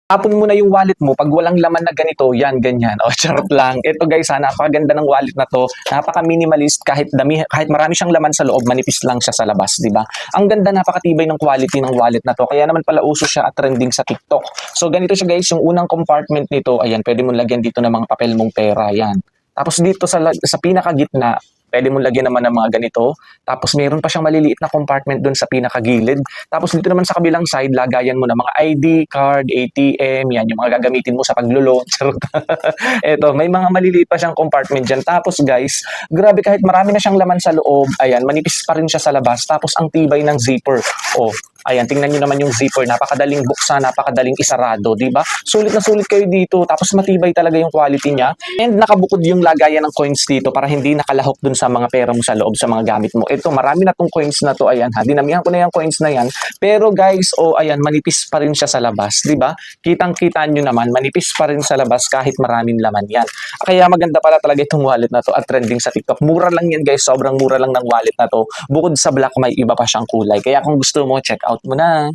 Tapon mo na yung wallet mo pag walang laman na ganito, yan, ganyan. O, charot lang. Ito guys, napakaganda ng wallet na to. Napaka-minimalist, kahit marami siyang laman sa loob, manipis lang siya sa labas, di ba? Ang ganda, napakatibay ng quality ng wallet na to. Kaya naman pala uso siya at trending sa TikTok. So, ganito siya guys, yung unang compartment nito, ayan, pwede mo lagyan dito ng mga papel mong pera, yan. Tapos dito sa pinakagitna, pwede mong lagyan naman ng mga ganito. Tapos meron pa siyang maliliit na compartment doon sa pinakagilid. Tapos dito naman sa kabilang side, lagayan mo ng mga ID card, ATM, yan, yung mga gagamitin mo sa paglo-loan. Eto, may mga maliliit pa siyang compartment dyan. Tapos guys, grabe kahit marami na siyang laman sa loob, ayan, manipis pa rin siya sa labas. Tapos ang tibay ng zipper. Oh, ayan, tingnan nyo naman yung zipper. Napakadaling buksan, napakadaling isarado, di ba? Sulit na sulit kayo dito. Tapos matibay talaga yung quality niya. And nakabukod yung lagayan ng coins dito para hindi nakalahok dun sa mga pera mo sa loob, sa mga gamit mo. Ito, marami na tong coins na to. Ayan ha, dinamihan ko na yung coins na yan. Pero guys, ayan, manipis pa rin siya sa labas, di ba? Kitang-kita nyo naman, manipis pa rin sa labas kahit maraming laman yan. Kaya maganda pala talaga itong wallet na to at trending sa TikTok. Mura lang yan guys, sobrang mura lang ng wallet na to. Bukod sa black, may iba pa siyang kulay. Kaya kung gusto mo, check out mo na.